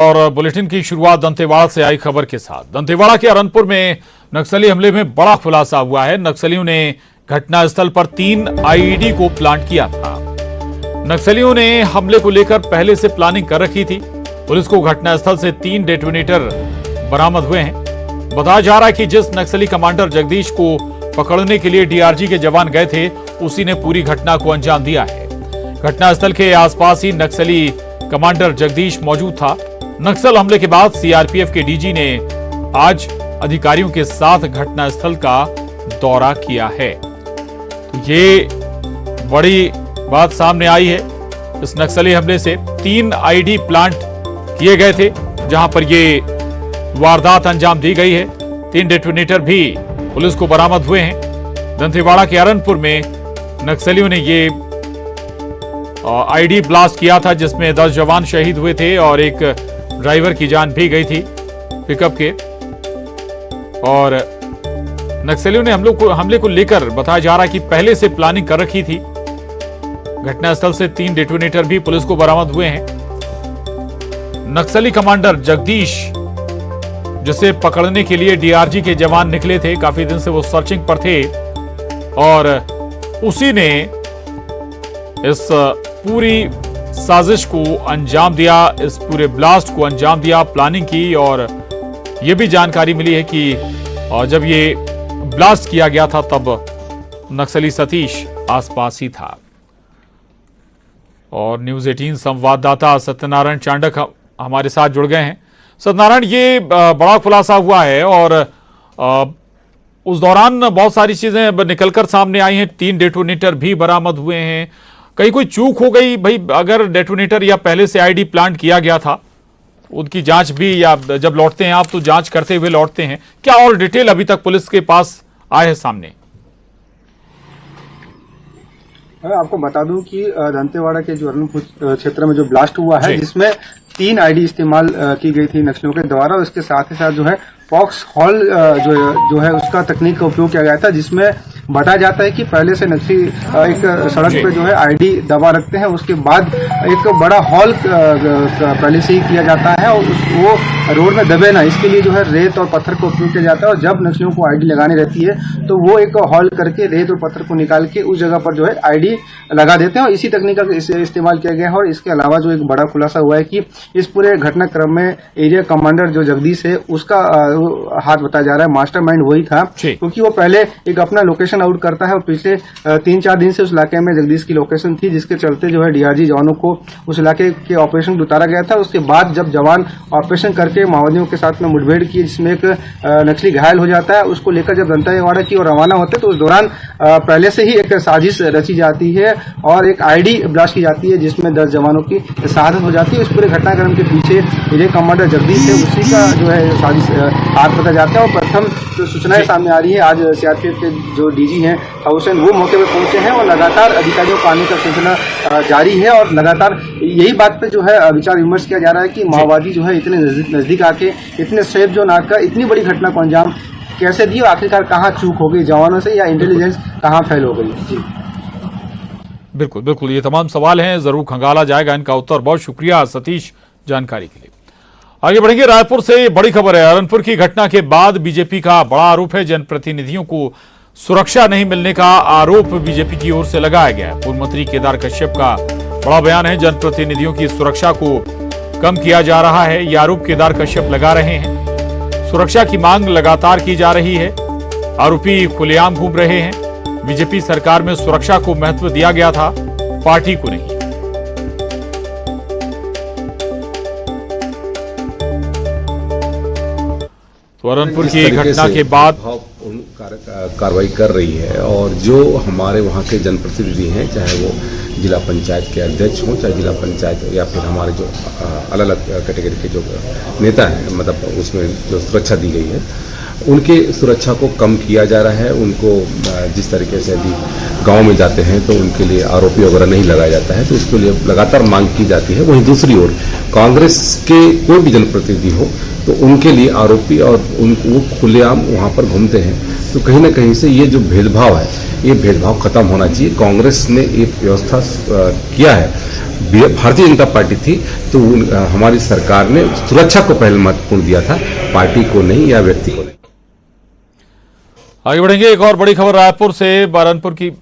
और बुलेटिन की शुरुआत दंतेवाड़ा से आई खबर के साथ। दंतेवाड़ा के अरनपुर में नक्सली हमले में बड़ा खुलासा हुआ है। नक्सलियों ने घटनास्थल पर 3 आईईडी को प्लांट किया था। नक्सलियों ने हमले को लेकर पहले से प्लानिंग कर रखी थी। पुलिस को घटनास्थल से 3 डेटोनेटर बरामद हुए हैं। बताया जा रहा है कि जिस नक्सली कमांडर जगदीश को पकड़ने के लिए डीआरजी के जवान गए थे, उसी ने पूरी घटना को अंजाम दिया है। घटनास्थल के आसपास ही नक्सली कमांडर जगदीश मौजूद था। नक्सल हमले के बाद सीआरपीएफ के डीजी ने आज अधिकारियों के साथ घटनास्थल का दौरा किया है। तो ये बड़ी बात सामने आई है। इस नक्सली हमले से 3 आईडी प्लांट किए गए थे, जहां पर ये वारदात अंजाम दी गई है। 3 डेटोनेटर भी पुलिस को बरामद हुए हैं। दंतेवाड़ा के अरनपुर में नक्सलियों ने ये आईडी ब्लास्ट किया था, जिसमें 10 जवान शहीद हुए थे और एक ड्राइवर की जान भी गई थी पिकअप के। और नक्सलियों ने हमले को लेकर बताया जा रहा है कि पहले से प्लानिंग कर रखी थी। घटनास्थल से 3 डेटोनेटर भी पुलिस को बरामद हुए हैं। नक्सली कमांडर जगदीश, जिसे पकड़ने के लिए डीआरजी के जवान निकले थे, काफी दिन से वो सर्चिंग पर थे और उसी ने इस पूरी साजिश को अंजाम दिया, इस पूरे ब्लास्ट को अंजाम दिया, प्लानिंग की। और यह भी जानकारी मिली है कि जब ये ब्लास्ट किया गया था तब नक्सली सतीश आसपास ही था। और न्यूज 18 संवाददाता सत्यनारायण चांडक हमारे साथ जुड़ गए हैं। सत्यनारायण, ये बड़ा खुलासा हुआ है और उस दौरान बहुत सारी चीजें निकलकर सामने आई हैं। 3 डेटोनेटर भी बरामद हुए हैं। कहीं कोई चूक हो गई भाई? अगर डेटोनेटर या पहले से आईडी प्लांट किया गया था, उनकी जांच भी, या जब लौटते हैं आप तो जांच करते हुए लौटते हैं, क्या और डिटेल अभी तक पुलिस के पास आए हैं सामने? आपको बता दूं कि दंतेवाड़ा के जो अरनपुर क्षेत्र में जो ब्लास्ट हुआ है, जिसमें 3 आईडी इस्तेमाल की गई थी नक्सलियों के द्वारा। उसके साथ ही साथ जो है पॉक्स हॉल जो है उसका तकनीक का उपयोग किया गया था, जिसमें बताया जाता है कि पहले से नक्सली एक सड़क पे जो है आईडी दबा रखते हैं, उसके बाद एक बड़ा हॉल पहले से ही किया जाता है और वो रोड में दबे ना, इसके लिए जो है रेत और पत्थर का उपयोग किया जाता है। और जब नक्सलियों को आईडी लगानी रहती है तो वो एक हॉल करके रेत और पत्थर को निकाल के उस जगह पर जो है आईडी लगा देते हैं और इसी तकनीक का इस्तेमाल किया गया है। और इसके अलावा जो एक बड़ा खुलासा हुआ है कि इस पूरे घटनाक्रम में एरिया कमांडर जो जगदीश है, उसका हाथ बताया जा रहा है। मास्टरमाइंड वही था, क्योंकि वो पहले एक अपना लोकेशन आउट करता है और पिछले 3-4 दिन से उस इलाके में जगदीश की लोकेशन थी, जिसके चलते जो है डीआरजी जवानों को उस इलाके के ऑपरेशन में उतारा गया था। उसके बाद जब जवान ऑपरेशन करके माओवादियों के साथ में मुठभेड़ की, जिसमें एक नक्सली घायल हो जाता है, उसको लेकर जब दंतेवाड़ा की ओर रवाना होते तो उस दौरान पहले से ही एक साजिश रची जाती है और एक आईडी ब्लास्ट की जाती है, जिसमें 10 जवानों की शहादत हो जाती है। इस पूरे घटनाक्रम के पीछे एरिया कमांडर जगदीश है, उसी का जो है साजिश हाथ बताया जाता है। और प्रथम जो सूचनाएं सामने आ रही है, आज सीआरपीएफ के जो डीजी हैं हुसैन, वो मौके पर पहुंचे हैं और लगातार अधिकारियों को आने का सिलसिला जारी है। और लगातार यही बात पे जो है विचार विमर्श किया जा रहा है कि माओवादी जो है इतने नजदीक आके, इतने सेफ जोन आकर इतनी बड़ी घटना को अंजाम कैसे दी, आखिरकार कहाँ चूक हो गई जवानों से, या इंटेलिजेंस कहाँ फेल हो गई? जी बिल्कुल बिल्कुल, ये तमाम सवाल हैं, जरूर खंगाला जाएगा इनका उत्तर। बहुत शुक्रिया सतीश जानकारी के लिए। आगे बढ़ेंगे। रायपुर से बड़ी खबर है। अरनपुर की घटना के बाद बीजेपी का बड़ा आरोप है। जनप्रतिनिधियों को सुरक्षा नहीं मिलने का आरोप बीजेपी की ओर से लगाया गया है। पूर्व मंत्री केदार कश्यप का बड़ा बयान है। जनप्रतिनिधियों की सुरक्षा को कम किया जा रहा है, यह आरोप केदार कश्यप लगा रहे हैं। सुरक्षा की मांग लगातार की जा रही है। आरोपी खुलेआम घूम रहे हैं। बीजेपी सरकार में सुरक्षा को महत्व दिया गया था, पार्टी को नहीं। तो अरनपुर की घटना के बाद कार्रवाई कर रही है और जो हमारे वहाँ के जनप्रतिनिधि हैं, चाहे वो जिला पंचायत के अध्यक्ष हों, चाहे जिला पंचायत या फिर हमारे जो अलग अलग कैटेगरी के जो नेता हैं, मतलब उसमें जो सुरक्षा दी गई है, उनके सुरक्षा को कम किया जा रहा है। उनको जिस तरीके से अभी गांव में जाते हैं तो उनके लिए आरोपी वगैरह नहीं लगाया जाता है, तो उसके लिए लगातार मांग की जाती है। वहीं दूसरी ओर कांग्रेस के कोई भी जनप्रतिनिधि हो तो तो उनके लिए आरोपी और वो खुलेआम वहाँ पर घूमते हैं। तो कहीं ना कहीं से ये जो भेदभाव है, ये भेदभाव खत्म होना चाहिए। कांग्रेस ने एक व्यवस्था किया है, भारतीय जनता पार्टी थी तो हमारी सरकार ने सुरक्षा को पहले महत्वपूर्ण दिया था, पार्टी को नहीं या व्यक्ति को नहीं। आगे बढ़ेंगे, एक और बड़ी खबर रायपुर से, बरहानपुर की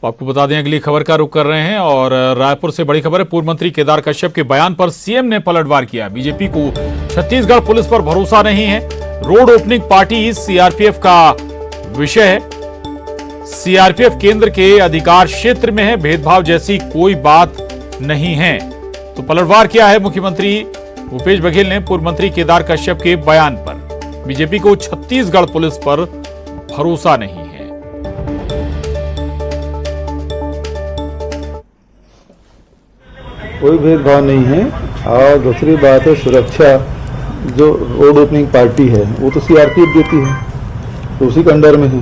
आपको बता दें अगली खबर का रुख कर रहे हैं। और रायपुर से बड़ी खबर है, पूर्व मंत्री केदार कश्यप के बयान पर सीएम ने पलटवार किया। बीजेपी को छत्तीसगढ़ पुलिस पर भरोसा नहीं है। रोड ओपनिंग पार्टी सीआरपीएफ का विषय है। सीआरपीएफ केंद्र के अधिकार क्षेत्र में है, भेदभाव जैसी कोई बात नहीं है। तो पलटवार किया है मुख्यमंत्री भूपेश बघेल ने पूर्व मंत्री केदार कश्यप के बयान पर। बीजेपी को छत्तीसगढ़ पुलिस पर भरोसा नहीं है। कोई भेदभाव नहीं है। और दूसरी बात है, सुरक्षा जो रोड ओपनिंग पार्टी है वो तो सीआरपीएफ देती है, तो उसी के अंडर में है।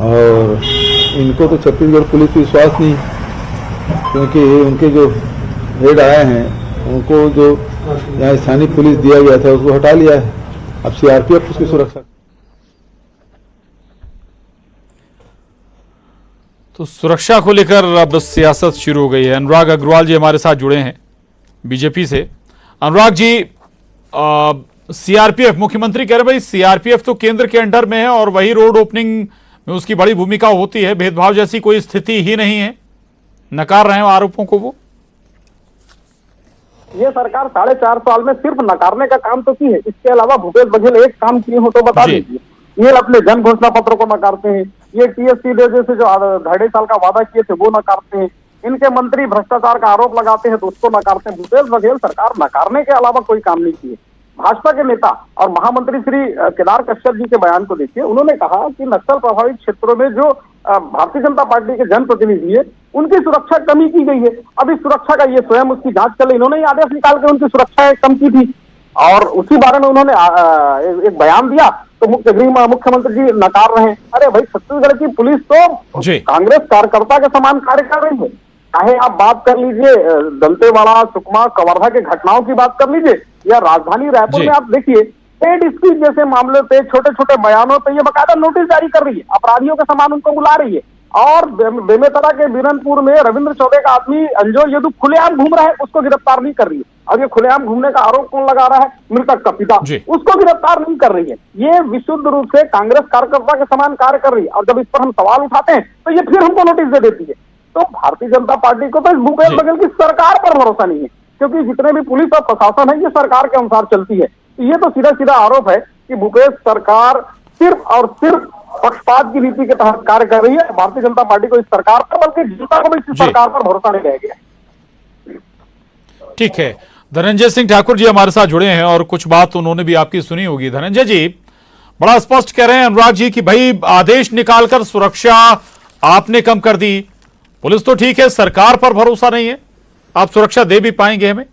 और इनको तो छत्तीसगढ़ पुलिस पर विश्वास नहीं, क्योंकि उनके जो हेड आए हैं उनको जो यहाँ स्थानीय पुलिस दिया गया था उसको हटा लिया है। अब सीआरपीएफ उसकी सुरक्षा। तो सुरक्षा को लेकर अब सियासत शुरू हो गई है। अनुराग अग्रवाल जी हमारे साथ जुड़े हैं बीजेपी से। अनुराग जी, सीआरपीएफ, मुख्यमंत्री कह रहे भाई सीआरपीएफ तो केंद्र के अंडर में है और वही रोड ओपनिंग में उसकी बड़ी भूमिका होती है, भेदभाव जैसी कोई स्थिति ही नहीं है, नकार रहे हैं आरोपों को वो। ये सरकार 4.5 साल में सिर्फ नकारने का काम तो की है, इसके अलावा भूपेश बघेल एक काम किए हो तो बता दीजिए। ये अपने जन घोषणा पत्र को नकारते हैं, ये टीएससी जैसे जो 2.5 साल का वादा किए थे वो नकारते हैं, इनके मंत्री भ्रष्टाचार का आरोप लगाते हैं तो उसको नकारते हैं। भूपेश बघेल सरकार नकारने के अलावा कोई काम नहीं किए। भाजपा के नेता और महामंत्री श्री केदार कश्यप जी के बयान को देखिए। उन्होंने कहा कि नक्सल प्रभावित क्षेत्रों में जो भारतीय जनता पार्टी के जनप्रतिनिधि है उनकी सुरक्षा कमी की गई है। अब इस सुरक्षा का ये स्वयं उसकी जांच कर ले, इन्होंने ही आदेश निकाल के उनकी सुरक्षा कम की थी और उसी बारे में उन्होंने एक बयान दिया तो मुख्यमंत्री जी नकार रहे हैं। अरे भाई, छत्तीसगढ़ की पुलिस तो कांग्रेस कार्यकर्ता के समान कार्य कर रही है। चाहे आप बात कर लीजिए दंतेवाड़ा, सुकमा, कवर्धा के घटनाओं की बात कर लीजिए, या राजधानी रायपुर में आप देखिए पेड स्पीच जैसे मामले पे छोटे छोटे बयानों पे ये बकायदा नोटिस जारी कर रही है, अपराधियों के समान उनको बुला रही है। और बेमेतरा के बीरनपुर में रविंद्र चौबे का आदमी अंजोर यदु खुलेआम घूम रहा है, उसको गिरफ्तार नहीं कर रही है। और ये खुलेआम घूमने का आरोप कौन लगा रहा है? मृतक का पिता, उसको गिरफ्तार नहीं कर रही है। ये विशुद्ध रूप से कांग्रेस कार्यकर्ता के समान कार्य कर रही है। और जब इस पर हम सवाल उठाते हैं तो ये फिर हमको नोटिस दे देती है। तो भारतीय जनता पार्टी को तो इस भूपेश बघेल की सरकार पर भरोसा नहीं है, क्योंकि जितने भी पुलिस और प्रशासन है ये सरकार के अनुसार चलती है। ये तो सीधा सीधा आरोप है कि भूपेश सरकार सिर्फ और सिर्फ पक्षपात की नीति के तहत कार्य कर रही है। भारतीय जनता पार्टी को इस सरकार पर, बल्कि जनता को भी इस सरकार पर भरोसा नहीं रह गया। ठीक है, धनंजय सिंह ठाकुर जी हमारे साथ जुड़े हैं और कुछ बात उन्होंने भी आपकी सुनी होगी। धनंजय जी बड़ा स्पष्ट कह रहे हैं अनुराग जी कि भाई आदेश निकालकर सुरक्षा आपने कम कर दी, पुलिस तो ठीक है, सरकार पर भरोसा नहीं है, आप सुरक्षा दे भी पाएंगे हमें?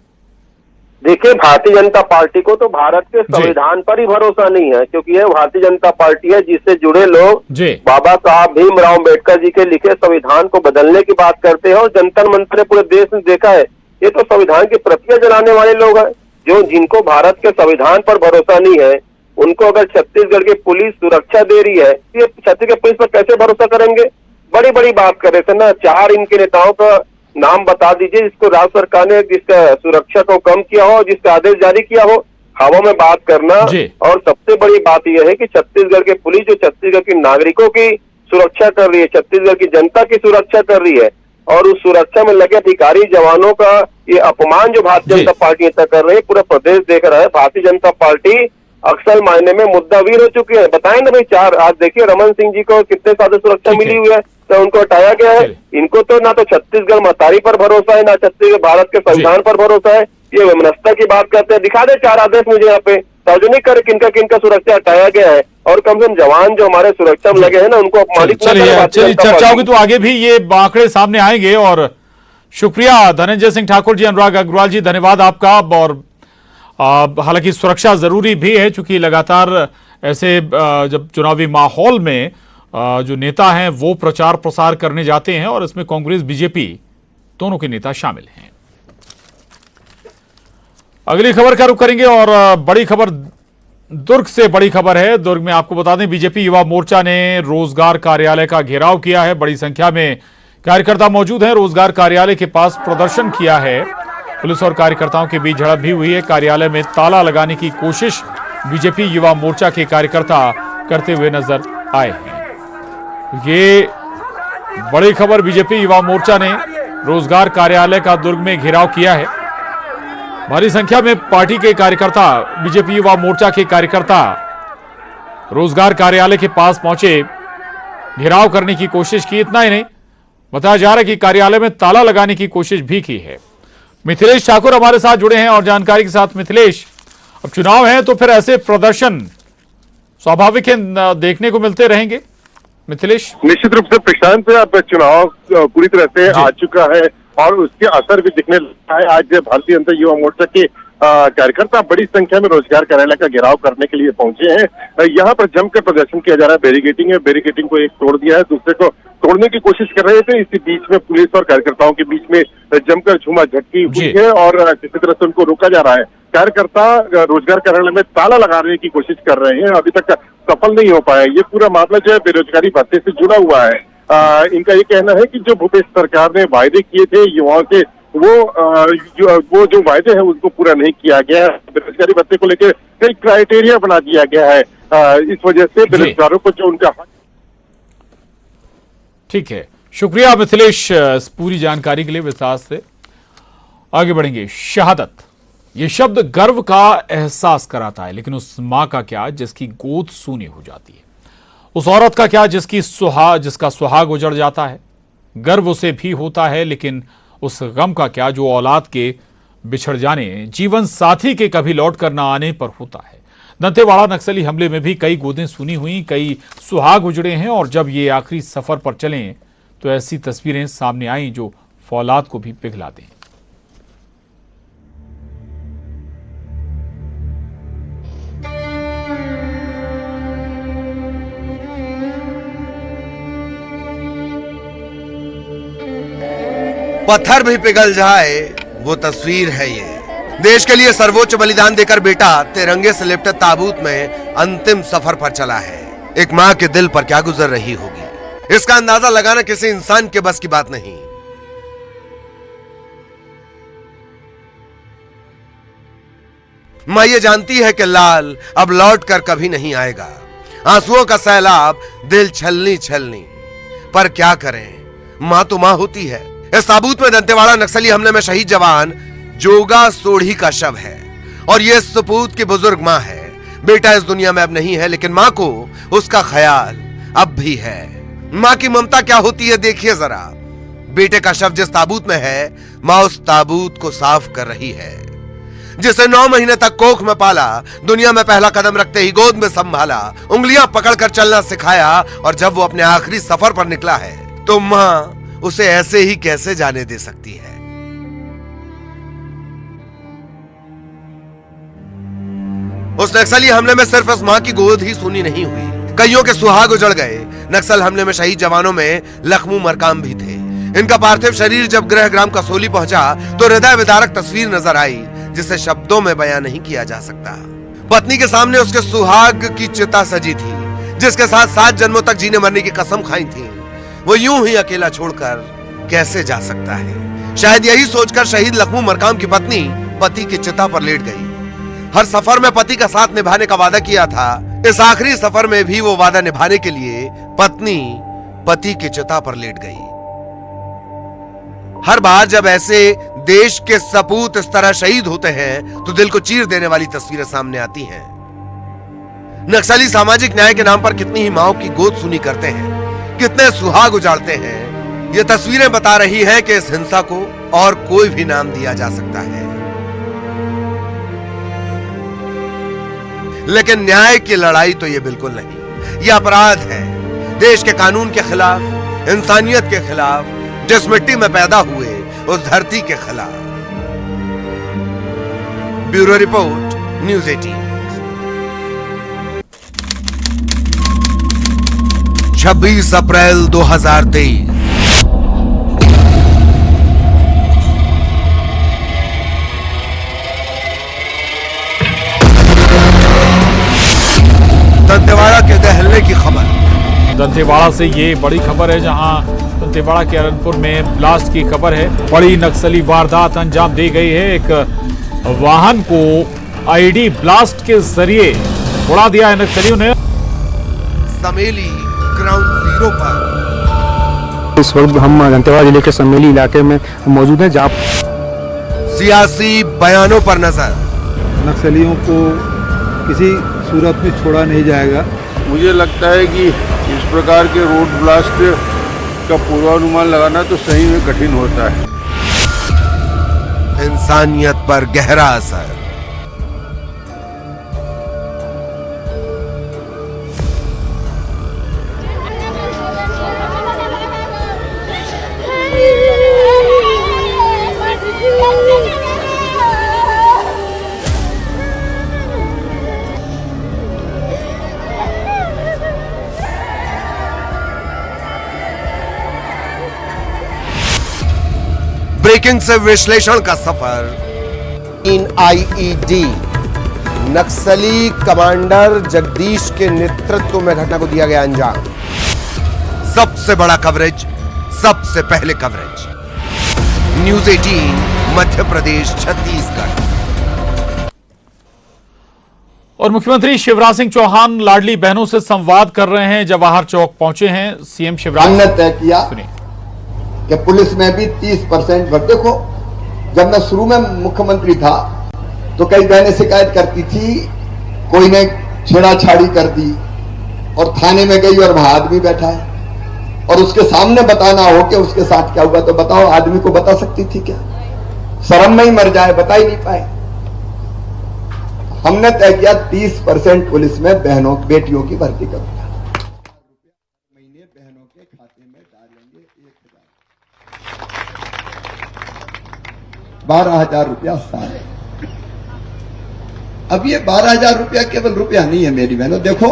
देखिए, भारतीय जनता पार्टी को तो भारत के संविधान पर ही भरोसा नहीं है, क्योंकि यह भारतीय जनता पार्टी है जिससे जुड़े लोग बाबा साहब भीमराव अम्बेडकर जी के लिखे संविधान को बदलने की बात करते हैं। और जंतर मंतर ने पूरे देश में देखा है, ये तो संविधान की प्रतियां जलाने वाले लोग हैं। जो जिनको भारत के संविधान पर भरोसा नहीं है, उनको अगर छत्तीसगढ़ की पुलिस सुरक्षा दे रही है, ये छत्तीसगढ़ पुलिस पर कैसे भरोसा करेंगे? बड़ी बड़ी बात कर रहे थे ना, 4 इनके नेताओं का नाम बता दीजिए जिसको राज्य सरकार ने जिसका सुरक्षा को कम किया हो, जिसका आदेश जारी किया हो। हवा में बात करना। और सबसे बड़ी बात यह है कि छत्तीसगढ़ के पुलिस जो छत्तीसगढ़ के नागरिकों की सुरक्षा कर रही है, छत्तीसगढ़ की जनता की सुरक्षा कर रही है, और उस सुरक्षा में लगे अधिकारी जवानों का ये अपमान जो भारतीय जनता पार्टी नेता कर रहे हैं, पूरा प्रदेश देख रहा है। भारतीय जनता पार्टी अक्सर मायने में मुद्दावीर हो चुकी है। बताएं ना भाई, आज देखिए रमन सिंह जी को कितने सारे सुरक्षा मिली हुई है, तो उनको हटाया गया है। इनको तो ना तो छत्तीसगढ़ महतारी पर भरोसा है, ना छत्तीसगढ़ भारत के संविधान पर भरोसा है। ये विमनस्ता की बात करते हैं। दिखा दे 4 आदेश मुझे यहाँ पे, सार्वजनिक कर किनका किनका सुरक्षा हटाया गया है, और कम से कम जवान जो हमारे सुरक्षा में लगे हैं ना उनको अपमानित। चलिए चर्चा होगी तो आगे भी ये आंकड़े सामने आएंगे। और शुक्रिया धनंजय सिंह ठाकुर जी, अनुराग अग्रवाल जी, धन्यवाद आपका। और हालांकि सुरक्षा जरूरी भी है, चूंकि लगातार ऐसे जब चुनावी माहौल में जो नेता हैं वो प्रचार प्रसार करने जाते हैं और इसमें कांग्रेस बीजेपी दोनों के नेता शामिल हैं। अगली खबर का रुख करेंगे और बड़ी खबर दुर्ग से बड़ी खबर है। दुर्ग में आपको बता दें, बीजेपी युवा मोर्चा ने रोजगार कार्यालय का घेराव किया है। बड़ी संख्या में कार्यकर्ता मौजूद हैं। रोजगार कार्यालय के पास प्रदर्शन किया है। पुलिस और कार्यकर्ताओं के बीच झड़प भी हुई है। कार्यालय में ताला लगाने की कोशिश बीजेपी युवा मोर्चा के कार्यकर्ता करते हुए नजर आए हैं। ये बड़ी खबर, बीजेपी युवा मोर्चा ने रोजगार कार्यालय का दुर्ग में घेराव किया है। भारी संख्या में पार्टी के कार्यकर्ता, बीजेपी युवा मोर्चा के कार्यकर्ता रोजगार कार्यालय के पास पहुंचे, घेराव करने की कोशिश की। इतना ही नहीं, बताया जा रहा है कि कार्यालय में ताला लगाने की कोशिश भी की है। मिथिलेश ठाकुर हमारे साथ जुड़े हैं और जानकारी के साथ। मिथिलेश, अब चुनाव है तो फिर ऐसे प्रदर्शन स्वाभाविक है, देखने को मिलते रहेंगे। मिथिलेश, निश्चित रूप से प्रशांत, अब चुनाव पूरी तरह से आ चुका है और उसके असर भी दिखने लगा है। आज भारतीय जनता युवा मोर्चा के कार्यकर्ता बड़ी संख्या में रोजगार कार्यालय का घेराव करने के लिए पहुंचे हैं। यहाँ पर जमकर प्रदर्शन किया जा रहा है। बैरिकेडिंग है, बैरिकेडिंग को एक तोड़ दिया है, दूसरे को तोड़ने की कोशिश कर रहे थे। इसी बीच में पुलिस और कार्यकर्ताओं के बीच में जमकर झूमाझटकी हुई है और किसी तरह से उनको रोका जा रहा है। कार्यकर्ता रोजगार कार्यालय में ताला लगाने की कोशिश कर रहे हैं, अभी तक सफल नहीं हो पाया। ये पूरा मामला जो है बेरोजगारी भत्ते से जुड़ा हुआ है। इनका ये कहना है कि जो भूपेश सरकार ने वायदे किए थे युवाओं से, वो जो वायदे हैं उसको पूरा नहीं किया गया है। बेरोजगारी भत्ते को लेकर कई क्राइटेरिया बना दिया गया है। इस वजह से बेरोजगारों को जो उनका हक। ठीक है, शुक्रिया मिथिलेश इस पूरी जानकारी के लिए विस्तार से। आगे बढ़ेंगे। शहादत, ये शब्द गर्व का एहसास कराता है, लेकिन उस मां का क्या जिसकी गोद सूनी हो जाती है? उस औरत का क्या जिसका सुहाग उजड़ जाता है? गर्व उसे भी होता है, लेकिन उस गम का क्या जो औलाद के बिछड़ जाने, जीवन साथी के कभी लौट कर न आने पर होता है। दंतेवाड़ा नक्सली हमले में भी कई गोदें सुनी हुई, कई सुहाग उजड़े हैं और जब ये आखिरी सफर पर चलें तो ऐसी तस्वीरें सामने आई जो फौलाद को भी पिघला दें। पत्थर भी पिघल जाए वो तस्वीर है ये। देश के लिए सर्वोच्च बलिदान देकर बेटा तिरंगे से लिपटे ताबूत में अंतिम सफर पर चला है। एक मां के दिल पर क्या गुजर रही होगी, इसका अंदाजा लगाना किसी इंसान के बस की बात नहीं। मां ये जानती है कि लाल अब लौट कर कभी नहीं आएगा। आंसुओं का सैलाब, दिल छलनी छलनी, पर क्या करें, मां तो मां होती है। इस ताबूत में दंतेवाड़ा नक्सली हमले में शहीद जवान जोगा सोढ़ी का शव है और ये सपूत की बुजुर्ग मां है। बेटा इस दुनिया में अब नहीं है, लेकिन मां को उसका ख्याल अब भी है। मां की ममता क्या होती है देखिए जरा। बेटे का शव जिस ताबूत में है, मां उस ताबूत को साफ कर रही है। जिसे 9 महीने तक कोख में पाला, दुनिया में पहला कदम रखते ही गोद में संभाला, उंगलियां पकड़कर चलना सिखाया और जब वो अपने आखिरी सफर पर निकला है तो मां उसे ऐसे ही कैसे जाने दे सकती है। उस नक्सली हमले में सिर्फ उस मां की गोद ही सूनी नहीं हुई, कईयों के सुहाग उजड़ गए। नक्सल हमले में शहीद जवानों में लखमू मरकाम भी थे। इनका पार्थिव शरीर जब गृह ग्राम कसोली पहुंचा तो हृदय विदारक तस्वीर नजर आई, जिसे शब्दों में बयां नहीं किया जा सकता। पत्नी के सामने उसके सुहाग की चिता सजी थी, जिसके साथ 7 जन्मों तक जीने मरने की कसम खाई थी। वो यूं ही अकेला छोड़कर कैसे जा सकता है? शायद यही सोचकर शहीद लखमू मरकाम की पत्नी पति की चिता पर लेट गई। हर सफर में पति का साथ निभाने का वादा किया था, इस आखिरी सफर में भी वो वादा निभाने के लिए पत्नी पति की चिता पर लेट गई। हर बार जब ऐसे देश के सपूत इस तरह शहीद होते हैं तो दिल को चीर देने वाली तस्वीरें सामने आती हैं। नक्सली सामाजिक न्याय के नाम पर कितनी ही माओं की गोद सुनी करते हैं, कितने सुहाग उजाड़ते हैं। ये तस्वीरें बता रही हैं कि इस हिंसा को और कोई भी नाम दिया जा सकता है, लेकिन न्याय की लड़ाई तो ये बिल्कुल नहीं। ये अपराध है, देश के कानून के खिलाफ, इंसानियत के खिलाफ, जिस मिट्टी में पैदा हुए उस धरती के खिलाफ। Bureau report, news 18। 26 अप्रैल 2023। दंतेवाड़ा के दहलने की खबर। दंतेवाड़ा से ये बड़ी खबर है, जहां दंतेवाड़ा के अरनपुर में ब्लास्ट की खबर है। बड़ी नक्सली वारदात अंजाम दी गई है। एक वाहन को आईडी ब्लास्ट के जरिए उड़ा दिया है नक्सलियों ने। समेली ग्राउंड जीरो पर इस वक्त हम दंतेवाड़ा जिले के समेली इलाके में मौजूद हैं, जहाँ सियासी बयानों पर नजर। नक्सलियों को किसी सूरत में छोड़ा नहीं जाएगा। मुझे लगता है कि इस प्रकार के रोड ब्लास्ट का पूर्वानुमान लगाना तो सही में कठिन होता है। इंसानियत पर गहरा असर। ब्रेकिंग से विश्लेषण का सफर। इन आईईडी नक्सली कमांडर जगदीश के नेतृत्व में घटना को दिया गया अंजाम। सबसे बड़ा कवरेज, सबसे पहले कवरेज। न्यूज़ 18 मध्य प्रदेश छत्तीसगढ़। और मुख्यमंत्री शिवराज सिंह चौहान लाडली बहनों से संवाद कर रहे हैं। जवाहर चौक पहुंचे हैं सीएम शिवराज। हमने तय किया कि पुलिस में भी 30% बढ़। देखो, जब मैं शुरू में मुख्यमंत्री था तो कई बहनें शिकायत करती थी, कोई ने छेड़ाछाड़ी कर दी और थाने में गई और वहां आदमी बैठा है और उसके सामने बताना हो कि उसके साथ क्या हुआ, तो बताओ, आदमी को बता सकती थी क्या? शर्म में ही मर जाए, बता ही नहीं पाए। हमने तय किया 30% पुलिस में बहनों बेटियों की भर्ती करूंगा। महीने बहनों के खाते में डालेंगे 12,000 रुपया साल। अब ये 12,000 रुपया केवल रुपया नहीं है मेरी बहनों। देखो,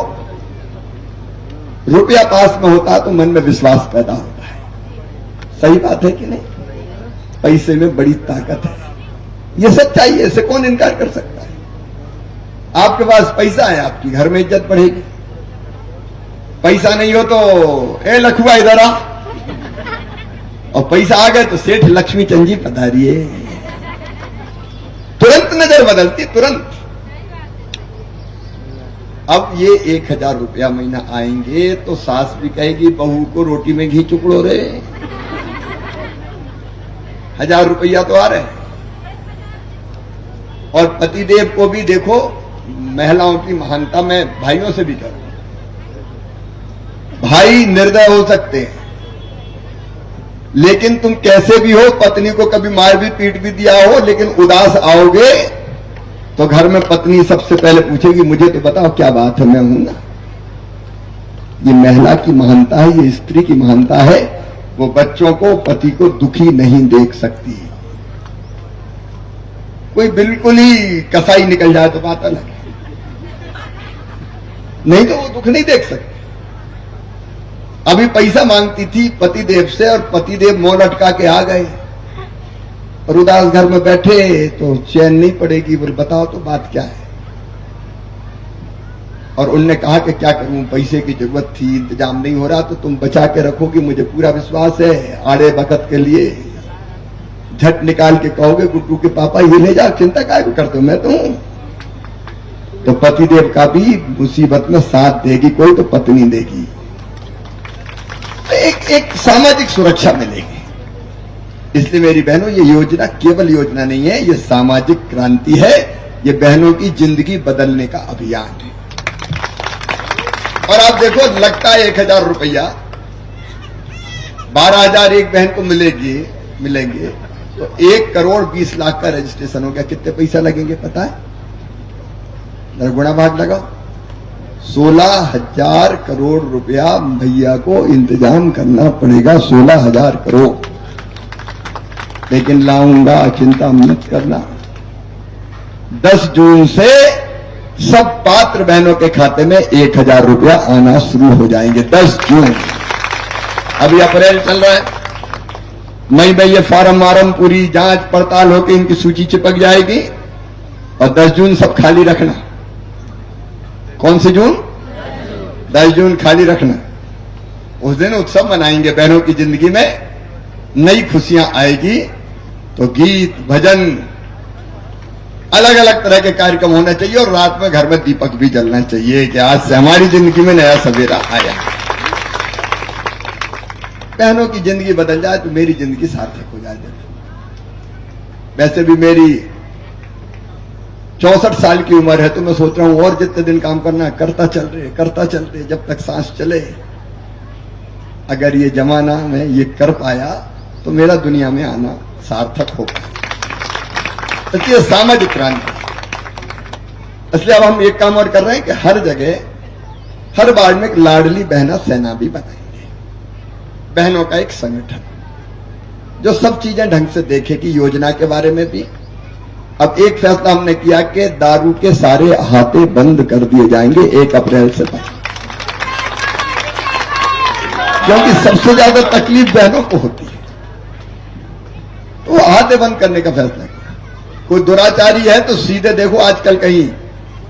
रुपया पास में होता तो मन में विश्वास पैदा होता है। सही बात है कि नहीं? पैसे में बड़ी ताकत है, ये सच्चाई है, इसे कौन इनकार कर सकता है? आपके पास पैसा है, आपकी घर में इज्जत बढ़ेगी। पैसा नहीं हो तो ए लखुआ इधर आ, और पैसा आ गए तो सेठ लक्ष्मी चंद जी पधारिए। तुरंत नजर बदलती, तुरंत। अब ये 1,000 रुपया महीना आएंगे तो सास भी कहेगी बहू को रोटी में घी चुकड़ो रे। 1,000 रुपया तो आ रहे हैं। और पतिदेव को भी देखो, महिलाओं की महानता में भाइयों से भी करो। भाई निर्दय हो सकते हैं, लेकिन तुम कैसे भी हो, पत्नी को कभी मार भी पीट भी दिया हो, लेकिन उदास आओगे तो घर में पत्नी सबसे पहले पूछेगी मुझे तो बताओ क्या बात है, मैं हूं ना। ये महिला की महानता है, ये स्त्री की महानता है। वो बच्चों को, पति को दुखी नहीं देख सकती। कोई बिल्कुल ही कसाई निकल जाए तो बात अलग है, नहीं तो वो दुख नहीं देख सकती। अभी पैसा मांगती थी पतिदेव से और पतिदेव मुंह लटका के आ गए और उदास घर में बैठे तो चैन नहीं पड़ेगी। बोले बताओ तो बात क्या है? और उनने कहा कि क्या करूं, पैसे की जरूरत थी, इंतजाम नहीं हो रहा, तो तुम बचा के रखोगी, मुझे पूरा विश्वास है। आड़े वक्त के लिए झट निकाल के कहोगे गुड्डू के पापा ये ले जाओ, चिंता काहे को करते हो, मैं तो हूं। तो पतिदेव का भी मुसीबत में साथ देगी कोई तो पत्नी देगी। एक सामाजिक सुरक्षा मिलेगी। इसलिए मेरी बहनों, ये योजना केवल योजना नहीं है, ये सामाजिक क्रांति है। ये बहनों की जिंदगी बदलने का अभियान है। और आप देखो, लगता है 1,000 रुपया, 12,000 एक बहन को मिलेंगे तो 1,20,00,000 का रजिस्ट्रेशन हो गया। कितने पैसा लगेंगे पता है? गुणा भाग लगाओ। 16,000 करोड़ रुपया भैया को इंतजाम करना पड़ेगा। 16,000 करोड़। लेकिन लाऊंगा, चिंता मत करना। 10 जून से सब पात्र बहनों के खाते में 1,000 रुपया आना शुरू हो जाएंगे। 10 जून। अभी अप्रैल चल रहा है, मई में ये फार्म पूरी जांच पड़ताल होकर इनकी सूची चिपक जाएगी और 10 जून सब खाली रखना। कौन से जून? 10 जून खाली रखना, उस दिन उत्सव मनाएंगे। बहनों की जिंदगी में नई खुशियां आएगी तो गीत भजन अलग अलग तरह के कार्यक्रम होना चाहिए और रात में घर में दीपक भी जलना चाहिए कि आज से हमारी जिंदगी में नया सवेरा आया। बहनों की जिंदगी बदल जाए तो मेरी जिंदगी सार्थक हो जाए। वैसे भी मेरी 64 साल की उम्र है तो मैं सोच रहा हूं और जितने दिन काम करना है करता चल रहे जब तक सांस चले। अगर ये जमाना में ये कर पाया तो मेरा दुनिया में आना सार्थक हो पाया। इसलिए सामाजिक क्रांति, इसलिए अब हम एक काम और कर रहे हैं कि हर जगह हर वार्ड में एक लाडली बहना सेना भी बनाएंगे। बहनों का एक संगठन जो सब चीजें ढंग से देखे कि योजना के बारे में भी। अब एक फैसला हमने किया कि दारू के सारे अहाते बंद कर दिए जाएंगे 1 अप्रैल से पहले, क्योंकि सबसे ज्यादा तकलीफ बहनों को होती है। तो अहाते बंद करने का फैसला किया। कोई दुराचारी है तो सीधे देखो, आजकल कहीं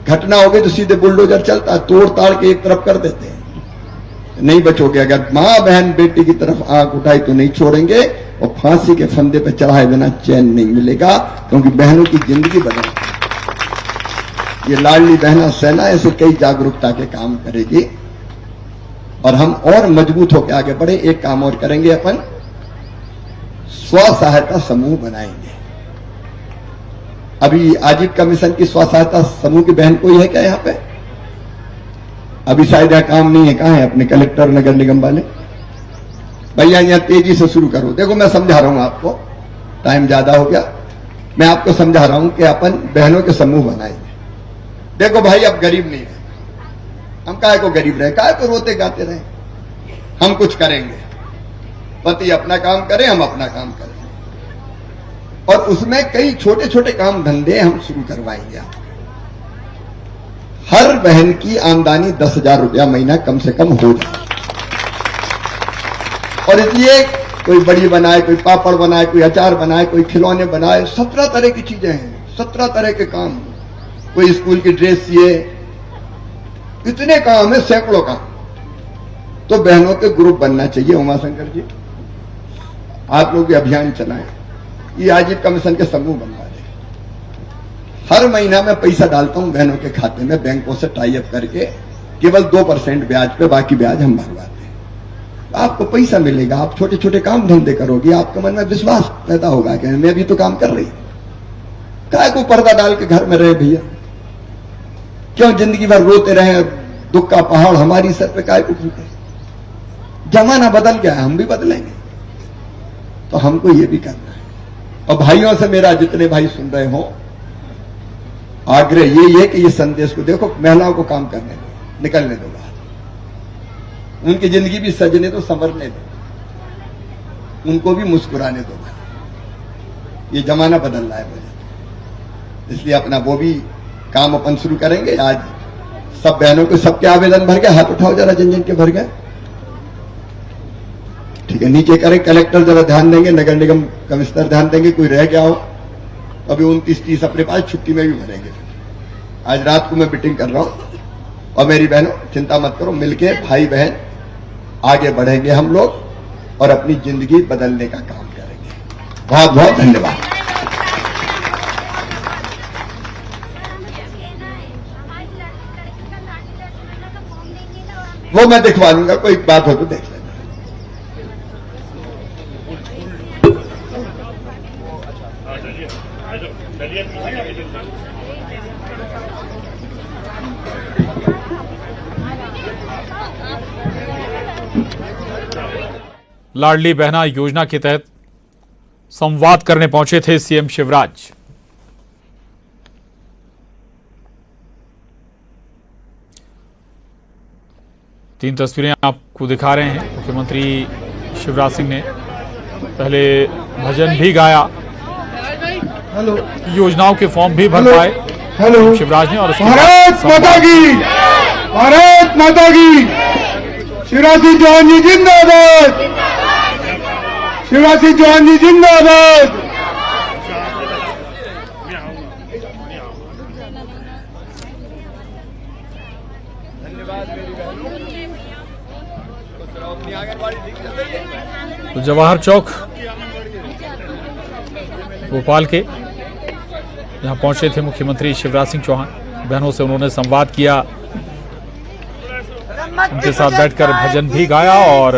घटना हो गई तो सीधे बुलडोजर चलता, तोड़ ताड़ के एक तरफ कर देते हैं। नहीं बचोगे। अगर मां बहन बेटी की तरफ आंख उठाई तो नहीं छोड़ेंगे और फांसी के फंदे पे चढ़ाए बिना चैन नहीं मिलेगा, क्योंकि बहनों की जिंदगी बदल। ये लाडली बहना सेना ऐसे कई जागरूकता के काम करेगी और हम और मजबूत होकर आगे बढ़े। एक काम और करेंगे, अपन स्व सहायता समूह बनाएंगे। अभी आजीविका मिशन की स्व सहायता समूह की बहन कोई है क्या यहाँ पे? अभी शायद यह काम नहीं है। कहां है अपने कलेक्टर नगर निगम वाले? भैया यहां तेजी से शुरू करो। देखो मैं समझा रहा हूं आपको, टाइम ज्यादा हो गया। मैं आपको समझा रहा हूं कि अपन बहनों के समूह बनाएंगे। देखो भाई, अब गरीब नहीं है, हम काहे को गरीब रहे, काहे को रोते गाते रहे। हम कुछ करेंगे, पति अपना काम करें, हम अपना काम करें, और उसमें कई छोटे छोटे काम धंधे हम शुरू करवाएंगे। हर बहन की आमदनी 10,000 रुपया महीना कम से कम हो जाए। और इसलिए कोई बड़ी बनाए, कोई पापड़ बनाए, कोई अचार बनाए, कोई खिलौने बनाए, 17 तरह की चीजें हैं, 17 तरह के काम। कोई स्कूल की ड्रेस सिए, इतने काम है, सैकड़ों काम। तो बहनों के ग्रुप बनना चाहिए। उमाशंकर जी, आप लोग ये अभियान चलाएं, ये आजीविका मिशन के समूह बनवा दें। हर महीना मैं पैसा डालता हूं बहनों के खाते में, बैंकों से टाई अप करके, केवल 2% ब्याज पे, बाकी ब्याज हम भरवाते हैं। आपको पैसा मिलेगा, आप छोटे छोटे काम धंधे करोगे, आपके मन में विश्वास पैदा होगा कि मैं भी तो काम कर रही। काय को पर्दा डाल के घर में रहे भैया? क्यों जिंदगी भर रोते रहे, दुख का पहाड़ हमारी सर पे काय को फूटे? जमाना बदल गया है, हम भी बदलेंगे। तो हमको ये भी करना है। और भाइयों से मेरा, जितने भाई सुन रहे हो, आग्रह ये है कि ये संदेश को देखो, महिलाओं को काम करने दो, निकलने दो बाहर, उनकी जिंदगी भी सजने दो, संवरने दो, उनको भी मुस्कुराने दो। ये जमाना बदल रहा है मुझे, इसलिए अपना वो भी काम अपन शुरू करेंगे। आज सब बहनों को, सबके आवेदन भर गए, हाथ उठाओ जरा, जिन जिन के भर गए। ठीक है, नीचे करें। कलेक्टर जरा ध्यान देंगे, नगर निगम कमिश्नर ध्यान देंगे, कोई रह गया हो अभी 29-30 अपने पास छुट्टी में भी भरेंगे। आज रात को मैं मीटिंग कर रहा हूं। और मेरी बहनों, चिंता मत करो, मिलके भाई बहन आगे बढ़ेंगे हम लोग और अपनी जिंदगी बदलने का काम करेंगे। बहुत बहुत धन्यवाद। वो मैं दिखवा दूंगा, कोई बात हो तो देख लेना। लाडली बहना योजना के तहत संवाद करने पहुंचे थे सीएम शिवराज। तीन तस्वीरें आपको दिखा रहे हैं। मुख्यमंत्री शिवराज सिंह ने पहले भजन भी गाया, योजनाओं के फॉर्म भी भर पाए शिवराज ने। और भारत माता की, भारत माता की, शिवराज सिंह चौहान जी जिंदाबाद, शिवराज सिंह चौहान जी जिंदाबाद। तो जवाहर चौक भोपाल के यहां पहुंचे थे मुख्यमंत्री शिवराज सिंह चौहान। बहनों से उन्होंने संवाद किया, उनके साथ बैठकर भजन भी गाया और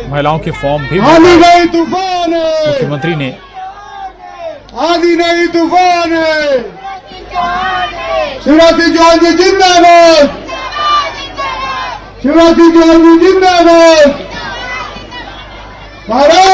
महिलाओं के फॉर्म भी नहीं तूफान है, मुख्यमंत्री ने आधी नहीं तूफान है, शिवराज सिंह चौहान जी जिंदाबाद, शिवराज सिंह चौहान जी जिंदाबाद, भारत